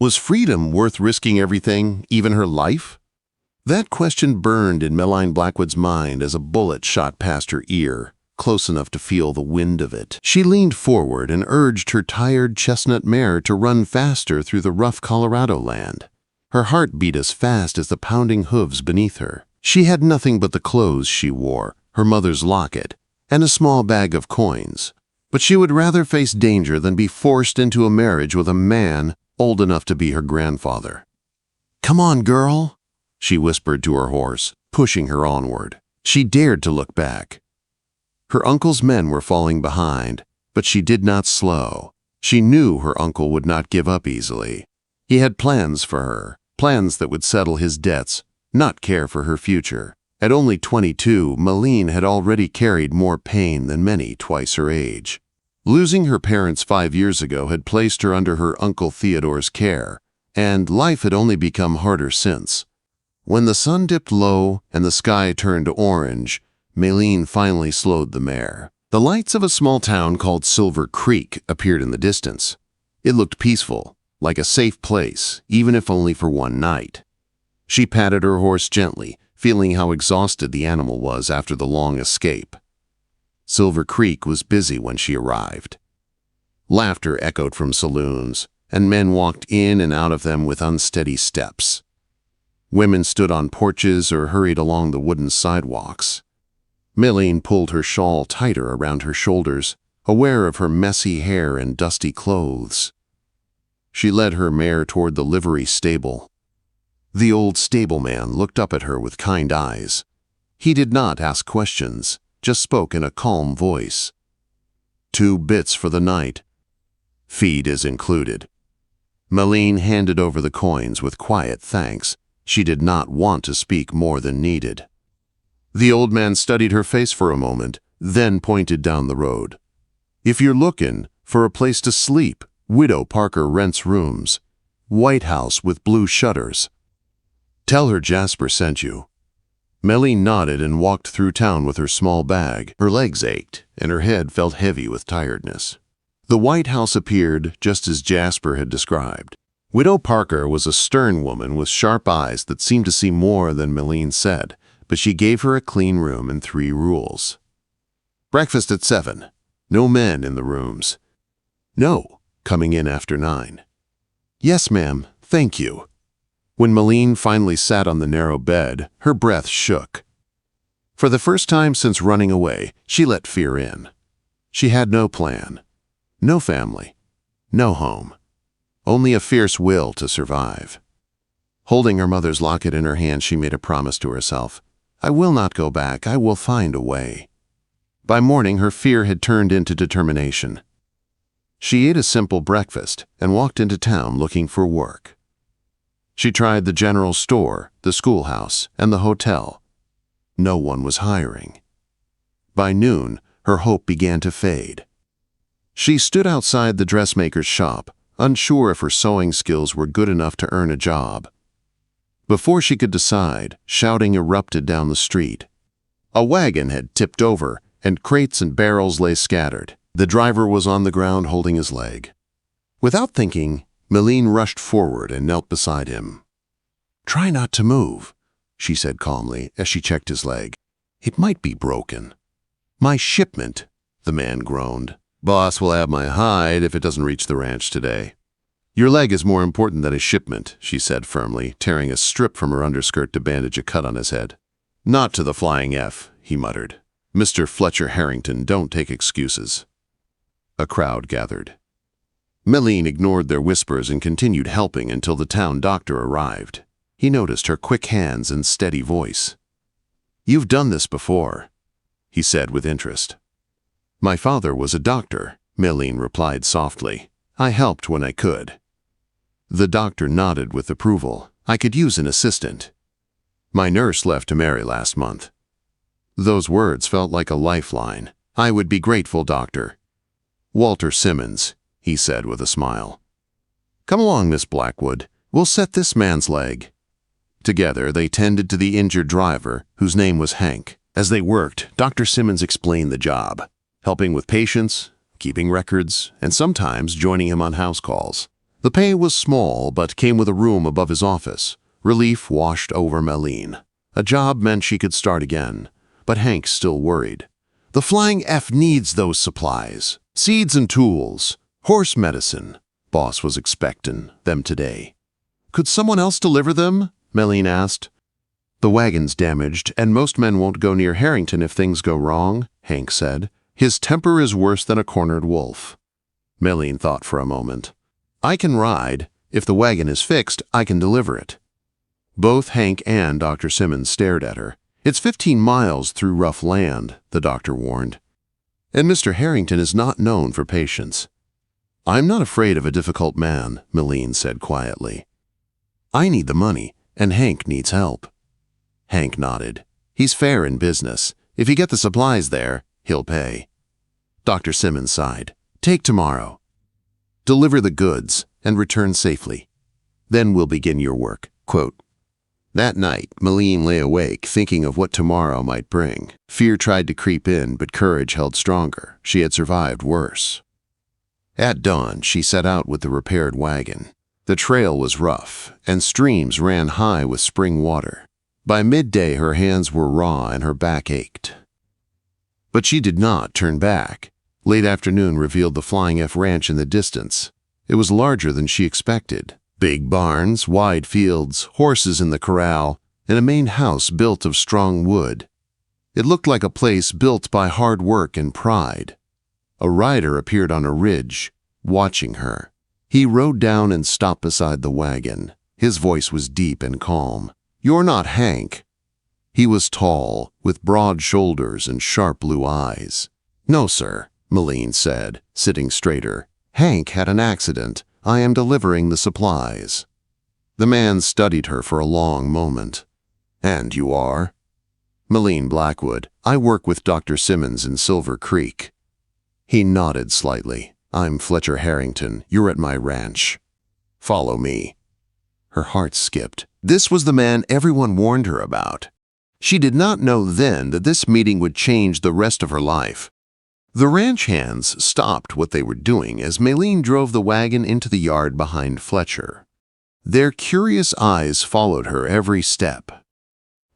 Was freedom worth risking everything, even her life? That question burned in Meline Blackwood's mind as a bullet shot past her ear, close enough to feel the wind of it. She leaned forward and urged her tired chestnut mare to run faster through the rough Colorado land. Her heart beat as fast as the pounding hooves beneath her. She had nothing but the clothes she wore, her mother's locket, and a small bag of coins. But she would rather face danger than be forced into a marriage with a man old enough to be her grandfather. "Come on, girl," she whispered to her horse, pushing her onward. She dared to look back. Her uncle's men were falling behind, but she did not slow. She knew her uncle would not give up easily. He had plans for her, plans that would settle his debts, not care for her future. At only 22, Meline had already carried more pain than many twice her age. Losing her parents 5 years ago had placed her under her Uncle Theodore's care, and life had only become harder since. When the sun dipped low and the sky turned orange, Meline finally slowed the mare. The lights of a small town called Silver Creek appeared in the distance. It looked peaceful, like a safe place, even if only for one night. She patted her horse gently, feeling how exhausted the animal was after the long escape. Silver Creek was busy when she arrived. Laughter echoed from saloons, and men walked in and out of them with unsteady steps. Women stood on porches or hurried along the wooden sidewalks. Meline pulled her shawl tighter around her shoulders, aware of her messy hair and dusty clothes. She led her mare toward the livery stable. The old stableman looked up at her with kind eyes. He did not ask questions, just spoke in a calm voice. "2 bits for the night. Feed is included." Meline handed over the coins with quiet thanks. She did not want to speak more than needed. The old man studied her face for a moment, then pointed down the road. "If you're looking for a place to sleep, Widow Parker rents rooms. White house with blue shutters. Tell her Jasper sent you." Meline nodded and walked through town with her small bag. Her legs ached, and her head felt heavy with tiredness. The White House appeared just as Jasper had described. Widow Parker was a stern woman with sharp eyes that seemed to see more than Meline said, but she gave her a clean room and 3 rules. Breakfast at 7. No men in the rooms. No, coming in after 9. "Yes, ma'am, thank you." When Meline finally sat on the narrow bed, her breath shook. For the first time since running away, she let fear in. She had no plan, no family, no home, only a fierce will to survive. Holding her mother's locket in her hand, she made a promise to herself. "I will not go back. I will find a way." By morning, her fear had turned into determination. She ate a simple breakfast and walked into town looking for work. She tried the general store, the schoolhouse, and the hotel. No one was hiring. By noon, her hope began to fade. She stood outside the dressmaker's shop, unsure if her sewing skills were good enough to earn a job. Before she could decide, shouting erupted down the street. A wagon had tipped over, and crates and barrels lay scattered. The driver was on the ground holding his leg. Without thinking, Meline rushed forward and knelt beside him. "Try not to move," she said calmly as she checked his leg. "It might be broken." "My shipment," the man groaned. "Boss will have my hide if it doesn't reach the ranch today." "Your leg is more important than a shipment," she said firmly, tearing a strip from her underskirt to bandage a cut on his head. "Not to the flying F," he muttered. "Mr. Fletcher Harrington, don't take excuses." A crowd gathered. Meline ignored their whispers and continued helping until the town doctor arrived. He noticed her quick hands and steady voice. "You've done this before," he said with interest. "My father was a doctor," Meline replied softly. "I helped when I could." The doctor nodded with approval. "I could use an assistant. My nurse left to marry last month." Those words felt like a lifeline. "I would be grateful, doctor." "Walter Simmons," he said with a smile. "Come along, Miss Blackwood. We'll set this man's leg." Together, they tended to the injured driver, whose name was Hank. As they worked, Dr. Simmons explained the job, helping with patients, keeping records, and sometimes joining him on house calls. The pay was small, but came with a room above his office. Relief washed over Meline. A job meant she could start again, but Hank still worried. The Flying F needs those supplies. Seeds and tools. Horse medicine. Boss was expecting them today. Could someone else deliver them? Meline asked. The wagon's damaged, and most men won't go near Harrington if things go wrong, Hank said. His temper is worse than a cornered wolf. Meline thought for a moment. I can ride. If the wagon is fixed, I can deliver it. Both Hank and Dr. Simmons stared at her. It's 15 miles through rough land, the doctor warned. And Mr. Harrington is not known for patience. I'm not afraid of a difficult man, Meline said quietly. I need the money, and Hank needs help. Hank nodded. He's fair in business. If you get the supplies there, he'll pay. Dr. Simmons sighed. Take tomorrow. Deliver the goods and return safely. Then we'll begin your work. Quote. That night, Meline lay awake, thinking of what tomorrow might bring. Fear tried to creep in, but courage held stronger. She had survived worse. At dawn, she set out with the repaired wagon. The trail was rough, and streams ran high with spring water. By midday, her hands were raw and her back ached. But she did not turn back. Late afternoon revealed the Flying F ranch in the distance. It was larger than she expected. Big barns, wide fields, horses in the corral, and a main house built of strong wood. It looked like a place built by hard work and pride. A rider appeared on a ridge, watching her. He rode down and stopped beside the wagon. His voice was deep and calm. You're not Hank. He was tall, with broad shoulders and sharp blue eyes. No, sir, Meline said, sitting straighter. Hank had an accident. I am delivering the supplies. The man studied her for a long moment. And you are? Meline Blackwood. I work with Dr. Simmons in Silver Creek. He nodded slightly. I'm Fletcher Harrington. You're at my ranch. Follow me. Her heart skipped. This was the man everyone warned her about. She did not know then that this meeting would change the rest of her life. The ranch hands stopped what they were doing as Meline drove the wagon into the yard behind Fletcher. Their curious eyes followed her every step.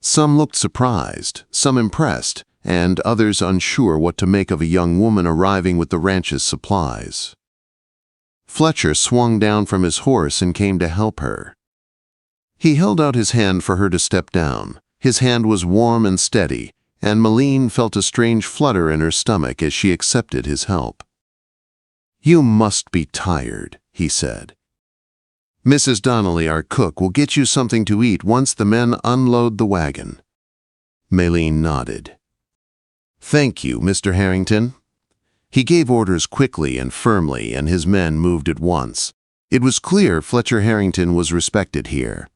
Some looked surprised, some impressed, and others unsure what to make of a young woman arriving with the ranch's supplies. Fletcher swung down from his horse and came to help her. He held out his hand for her to step down. His hand was warm and steady, and Meline felt a strange flutter in her stomach as she accepted his help. You must be tired, he said. Mrs. Donnelly, our cook, will get you something to eat once the men unload the wagon. Meline nodded. Thank you, Mr. Harrington. He gave orders quickly and firmly, and his men moved at once. It was clear Fletcher Harrington was respected here.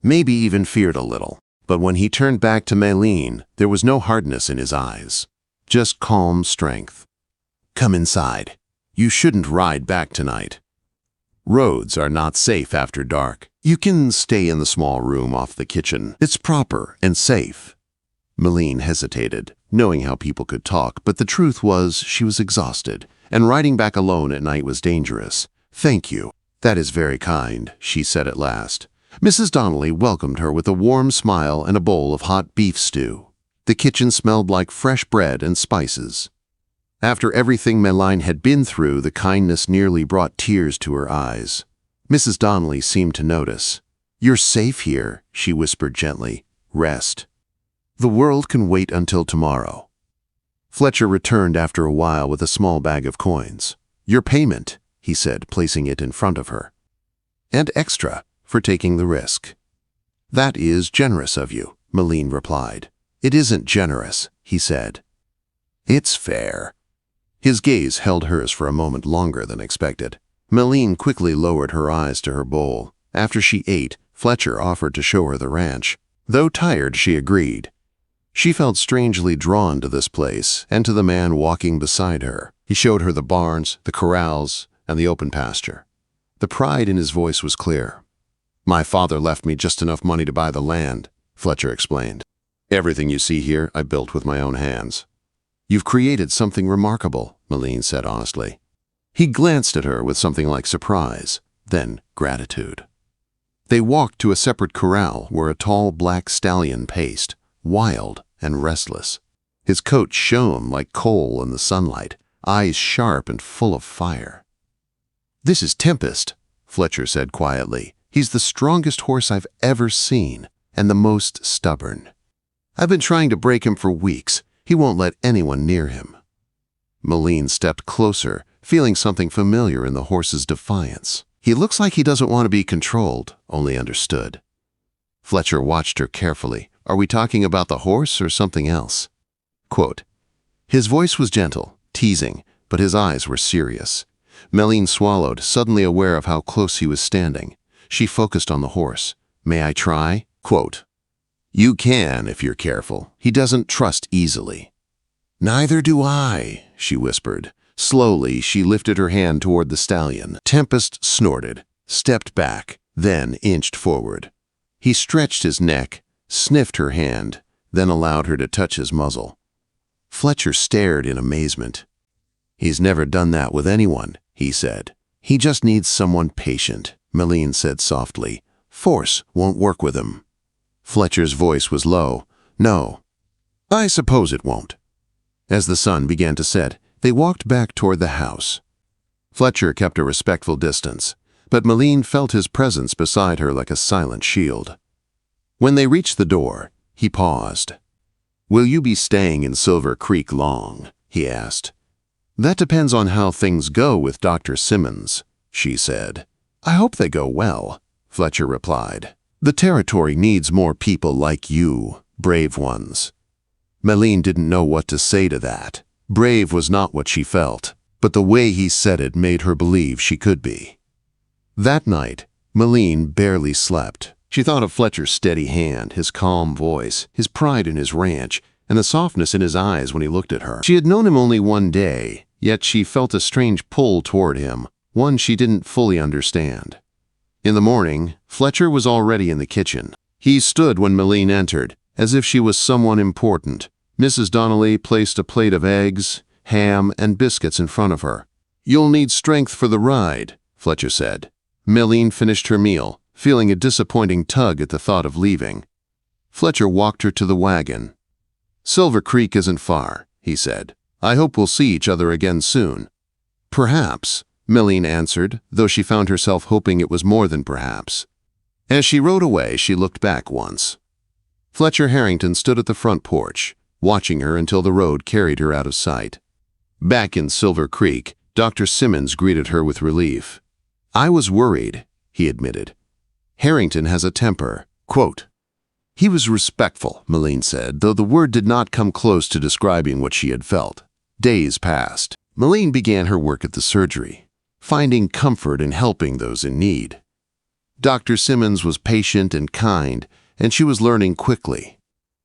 Maybe even feared a little. But when he turned back to Meline, there was no hardness in his eyes, just calm strength. Come inside. You shouldn't ride back tonight. Roads are not safe after dark. You can stay in the small room off the kitchen. It's proper and safe. Meline hesitated, knowing how people could talk, but the truth was she was exhausted, and riding back alone at night was dangerous. Thank you. That is very kind, she said at last. Mrs. Donnelly welcomed her with a warm smile and a bowl of hot beef stew. The kitchen smelled like fresh bread and spices. After everything Meline had been through, the kindness nearly brought tears to her eyes. Mrs. Donnelly seemed to notice. You're safe here, she whispered gently. Rest. The world can wait until tomorrow. Fletcher returned after a while with a small bag of coins. Your payment, he said, placing it in front of her. And extra. For taking the risk. That is generous of you, Meline replied. It isn't generous, he said. It's fair. His gaze held hers for a moment longer than expected. Meline quickly lowered her eyes to her bowl. After she ate, Fletcher offered to show her the ranch. Though tired, she agreed. She felt strangely drawn to this place and to the man walking beside her. He showed her the barns, the corrals, and the open pasture. The pride in his voice was clear. My father left me just enough money to buy the land, Fletcher explained. Everything you see here I built with my own hands. You've created something remarkable, Meline said honestly. He glanced at her with something like surprise. then gratitude. They walked to a separate corral where a tall black stallion paced, wild and restless. His coat shone like coal in the sunlight, eyes sharp and full of fire. "This is Tempest," Fletcher said quietly. "He's the strongest horse I've ever seen, and the most stubborn. I've been trying to break him for weeks. He won't let anyone near him." Meline stepped closer, feeling something familiar in the horse's defiance. "He looks like he doesn't want to be controlled, only understood." Fletcher watched her carefully. "Are we talking about the horse or something else?" Quote, his voice was gentle, teasing, but his eyes were serious. Meline swallowed, suddenly aware of how close he was standing. She focused on the horse. "May I try?" Quote, "You can if you're careful. He doesn't trust easily." "Neither do I," she whispered. Slowly, she lifted her hand toward the stallion. Tempest snorted, stepped back, then inched forward. He stretched his neck, sniffed her hand, then allowed her to touch his muzzle. Fletcher stared in amazement. "He's never done that with anyone," he said. "He just needs someone patient," Meline said softly. "Force won't work with him." Fletcher's voice was low. "No, I suppose it won't." As the sun began to set, they walked back toward the house. Fletcher kept a respectful distance, but Meline felt his presence beside her like a silent shield. When they reached the door, he paused. "Will you be staying in Silver Creek long?" he asked. "That depends on how things go with Dr. Simmons," she said. "I hope they go well," Fletcher replied. "The territory needs more people like you, brave ones." Meline didn't know what to say to that. Brave was not what she felt, but the way he said it made her believe she could be. That night, Meline barely slept. She thought of Fletcher's steady hand, his calm voice, his pride in his ranch, and the softness in his eyes when he looked at her. She had known him only one day, yet she felt a strange pull toward him, one she didn't fully understand. In the morning, Fletcher was already in the kitchen. He stood when Meline entered, as if she was someone important. Mrs. Donnelly placed a plate of eggs, ham, and biscuits in front of her. "You'll need strength for the ride," Fletcher said. Meline finished her meal, feeling a disappointing tug at the thought of leaving. Fletcher walked her to the wagon. "Silver Creek isn't far," he said. "I hope we'll see each other again soon." "Perhaps," Meline answered, though she found herself hoping it was more than perhaps. As she rode away, she looked back once. Fletcher Harrington stood at the front porch, watching her until the road carried her out of sight. Back in Silver Creek, Dr. Simmons greeted her with relief. "I was worried," he admitted. "Harrington has a temper." Quote, "He was respectful," Meline said, though the word did not come close to describing what she had felt. Days passed. Meline began her work at the surgery, finding comfort in helping those in need. Dr. Simmons was patient and kind, and she was learning quickly.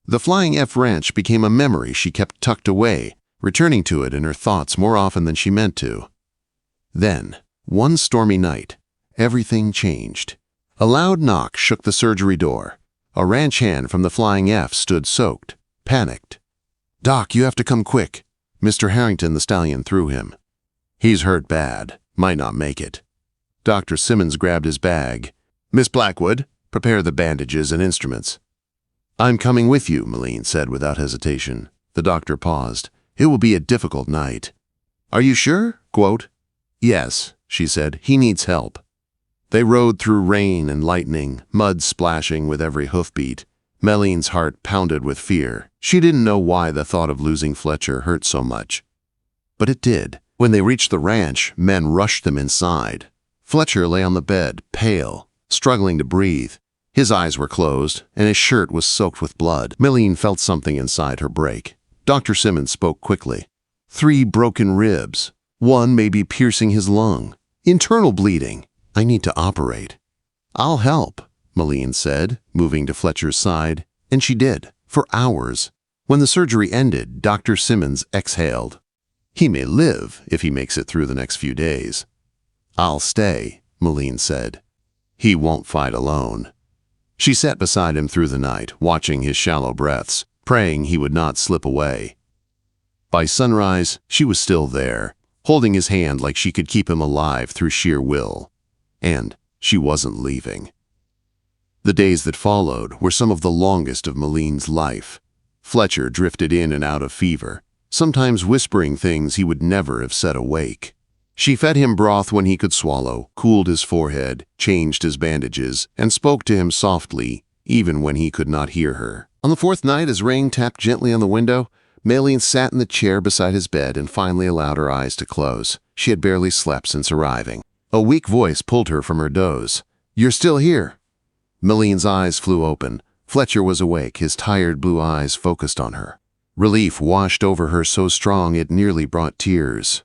The Flying F Ranch became a memory she kept tucked away, returning to it in her thoughts more often than she meant to. Then, one stormy night, everything changed. A loud knock shook the surgery door. A ranch hand from the Flying F stood soaked, panicked. "Doc, you have to come quick." Mr. Harrington, the stallion, threw him. "He's hurt bad. Might not make it." Dr. Simmons grabbed his bag. "Miss Blackwood, prepare the bandages and instruments." "I'm coming with you," Meline said without hesitation. The doctor paused. "It will be a difficult night." "Are you sure?" Quote, "Yes," she said. "He needs help." They rode through rain and lightning, mud splashing with every hoofbeat. Meline's heart pounded with fear. She didn't know why the thought of losing Fletcher hurt so much. But it did. When they reached the ranch, men rushed them inside. Fletcher lay on the bed, pale, struggling to breathe. His eyes were closed, and his shirt was soaked with blood. Meline felt something inside her break. Dr. Simmons spoke quickly. 3 broken ribs. One may be piercing his lung. Internal bleeding. I need to operate." "I'll help," Meline said, moving to Fletcher's side, and she did, for hours. When the surgery ended, Dr. Simmons exhaled. "He may live if he makes it through the next few days." "I'll stay," Meline said. "He won't fight alone." She sat beside him through the night, watching his shallow breaths, praying he would not slip away. By sunrise, she was still there, holding his hand like she could keep him alive through sheer will. And she wasn't leaving. The days that followed were some of the longest of Meline's life. Fletcher drifted in and out of fever, sometimes whispering things he would never have said awake. She fed him broth when he could swallow, cooled his forehead, changed his bandages, and spoke to him softly, even when he could not hear her. On the fourth night, as rain tapped gently on the window, Meline sat in the chair beside his bed and finally allowed her eyes to close. She had barely slept since arriving. A weak voice pulled her from her doze. "You're still here." Meline's eyes flew open. Fletcher was awake, his tired blue eyes focused on her. Relief washed over her so strong it nearly brought tears.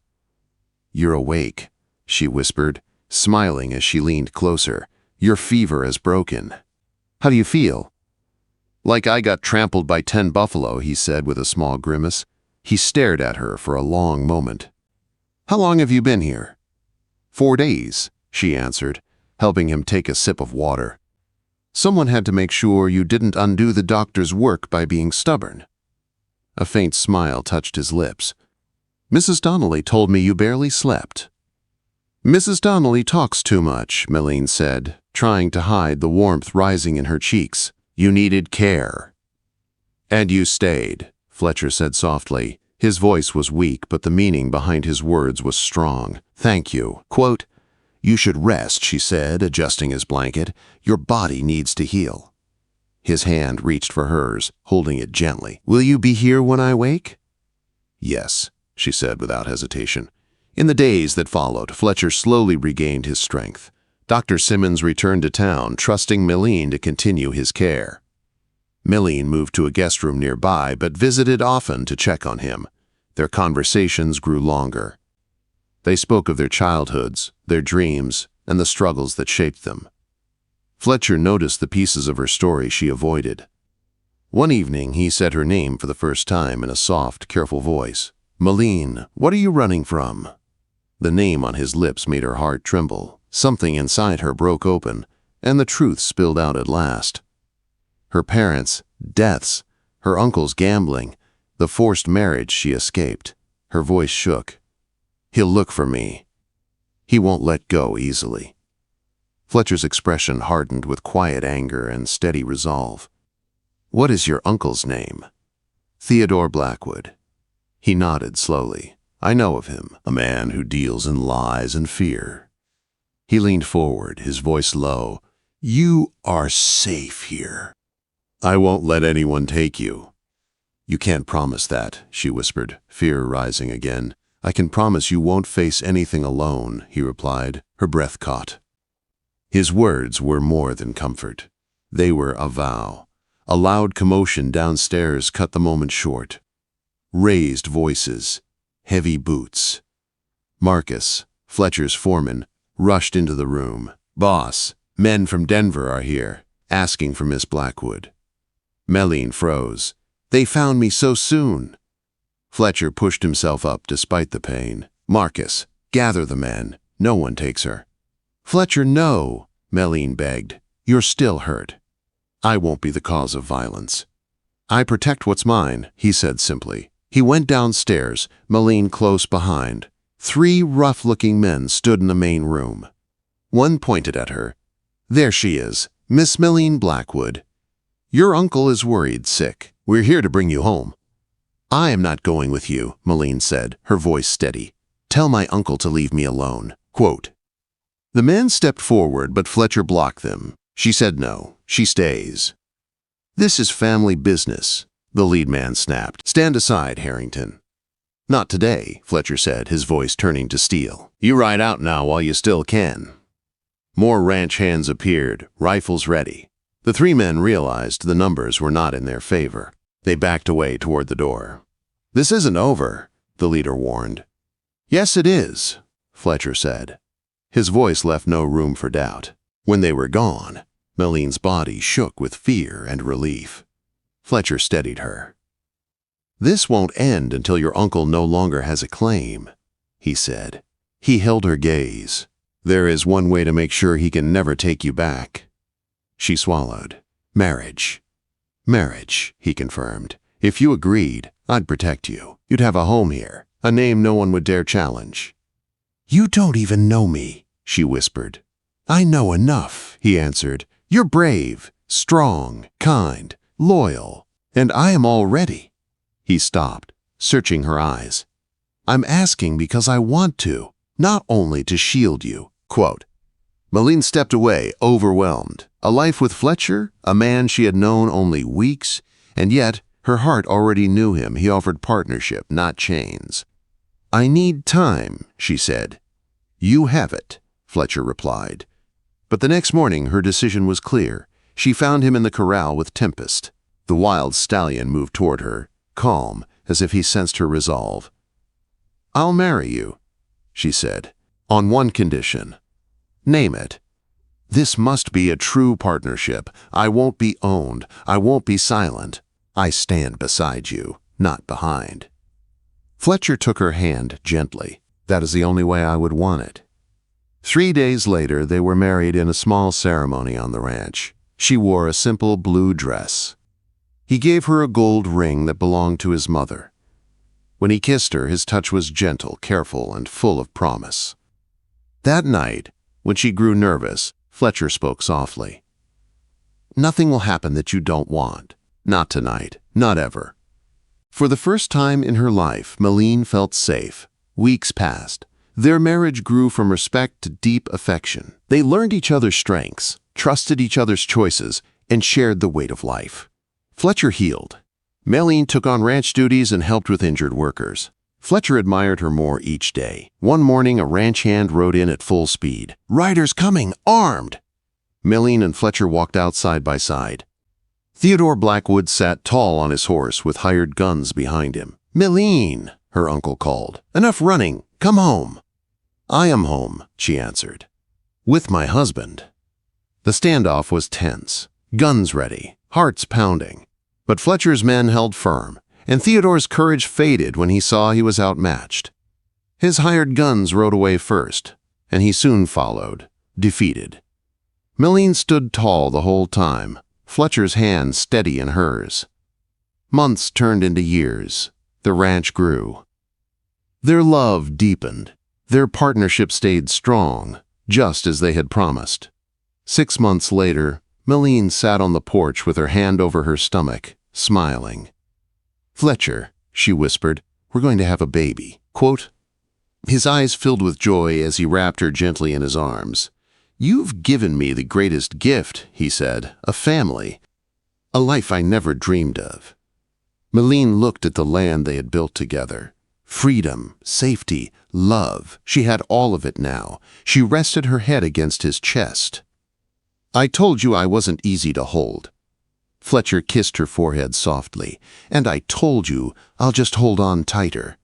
"You're awake," she whispered, smiling as she leaned closer. "Your fever has broken. How do you feel?" "Like I got trampled by 10 buffalo," he said with a small grimace. He stared at her for a long moment. "How long have you been here?" "4 days," she answered, helping him take a sip of water. "Someone had to make sure you didn't undo the doctor's work by being stubborn." A faint smile touched his lips. "Mrs. Donnelly told me you barely slept." "Mrs. Donnelly talks too much," Meline said, trying to hide the warmth rising in her cheeks. "You needed care." "And you stayed," Fletcher said softly. His voice was weak, but the meaning behind his words was strong. "Thank you." Quote, "You should rest," she said, adjusting his blanket. "Your body needs to heal." His hand reached for hers, holding it gently. "Will you be here when I wake?" "Yes," she said without hesitation. In the days that followed, Fletcher slowly regained his strength. Dr. Simmons returned to town, trusting Meline to continue his care. Meline moved to a guest room nearby, but visited often to check on him. Their conversations grew longer. They spoke of their childhoods, their dreams, and the struggles that shaped them. Fletcher noticed the pieces of her story she avoided. One evening, he said her name for the first time in a soft, careful voice. "Meline, what are you running from?" The name on his lips made her heart tremble. Something inside her broke open, and the truth spilled out at last. Her parents' deaths, her uncle's gambling, the forced marriage she escaped. Her voice shook. "He'll look for me. He won't let go easily." Fletcher's expression hardened with quiet anger and steady resolve. "What is your uncle's name?" "Theodore Blackwood." He nodded slowly. "I know of him, a man who deals in lies and fear." He leaned forward, his voice low. "You are safe here. I won't let anyone take you." "You can't promise that," she whispered, fear rising again. "I can promise you won't face anything alone," he replied, her breath caught. His words were more than comfort. They were a vow. A loud commotion downstairs cut the moment short. Raised voices, heavy boots. Marcus, Fletcher's foreman, rushed into the room. "Boss, men from Denver are here, asking for Miss Blackwood." Meline froze. "They found me so soon." Fletcher pushed himself up despite the pain. "Marcus, gather the men. No one takes her." "Fletcher, no," Meline begged. "You're still hurt." "I won't be the cause of violence." "I protect what's mine," he said simply. He went downstairs, Meline close behind. 3 rough-looking men stood in the main room. One pointed at her. "There she is, Miss Meline Blackwood. Your uncle is worried sick. We're here to bring you home." "I am not going with you," Meline said, her voice steady. "Tell my uncle to leave me alone." Quote, the men stepped forward, but Fletcher blocked them. She said no, she stays. "This is family business," the lead man snapped. "Stand aside, Harrington." "Not today," Fletcher said, his voice turning to steel. "You ride out now while you still can." More ranch hands appeared, rifles ready. The 3 men realized the numbers were not in their favor. They backed away toward the door. "This isn't over," the leader warned. "Yes, it is," Fletcher said. His voice left no room for doubt. When they were gone, Meline's body shook with fear and relief. Fletcher steadied her. "This won't end until your uncle no longer has a claim," he said. He held her gaze. "There is one way to make sure he can never take you back." She swallowed. "Marriage." "Marriage," he confirmed. "If you agreed, I'd protect you. You'd have a home here, a name no one would dare challenge." "You don't even know me," she whispered. "I know enough," he answered. "You're brave, strong, kind, loyal, and I am all ready." He stopped, searching her eyes. "I'm asking because I want to, not only to shield you." Quote. Meline stepped away, overwhelmed. A life with Fletcher, a man she had known only weeks, and yet her heart already knew him. He offered partnership, not chains. "I need time," she said. "You have it," Fletcher replied. But the next morning her decision was clear. She found him in the corral with Tempest. The wild stallion moved toward her, calm, as if he sensed her resolve. "I'll marry you," she said, "on one condition." "Name it." "This must be a true partnership. I won't be owned. I won't be silent. I stand beside you, not behind." Fletcher took her hand gently. "That is the only way I would want it." 3 days later, they were married in a small ceremony on the ranch. She wore a simple blue dress. He gave her a gold ring that belonged to his mother. When he kissed her, his touch was gentle, careful, and full of promise. That night, when she grew nervous, Fletcher spoke softly. "Nothing will happen that you don't want. Not tonight, not ever." For the first time in her life, Meline felt safe. Weeks passed. Their marriage grew from respect to deep affection. They learned each other's strengths, trusted each other's choices, and shared the weight of life. Fletcher healed. Meline took on ranch duties and helped with injured workers. Fletcher admired her more each day. One morning, a ranch hand rode in at full speed. "Riders coming, armed!" Meline and Fletcher walked out side by side. Theodore Blackwood sat tall on his horse with hired guns behind him. "Meline," her uncle called. "Enough running. Come home." "I am home," she answered. "With my husband." The standoff was tense. Guns ready, hearts pounding. But Fletcher's men held firm, and Theodore's courage faded when he saw he was outmatched. His hired guns rode away first, and he soon followed, defeated. Meline stood tall the whole time, Fletcher's hand steady in hers. Months turned into years. The ranch grew. Their love deepened. Their partnership stayed strong, just as they had promised. 6 months later, Meline sat on the porch with her hand over her stomach, smiling. "Fletcher," she whispered, "we're going to have a baby." Quote. His eyes filled with joy as he wrapped her gently in his arms. "You've given me the greatest gift," he said, "a family, a life I never dreamed of." Meline looked at the land they had built together. Freedom, safety, love. She had all of it now. She rested her head against his chest. "I told you I wasn't easy to hold." Fletcher kissed her forehead softly. "And I told you I'll just hold on tighter."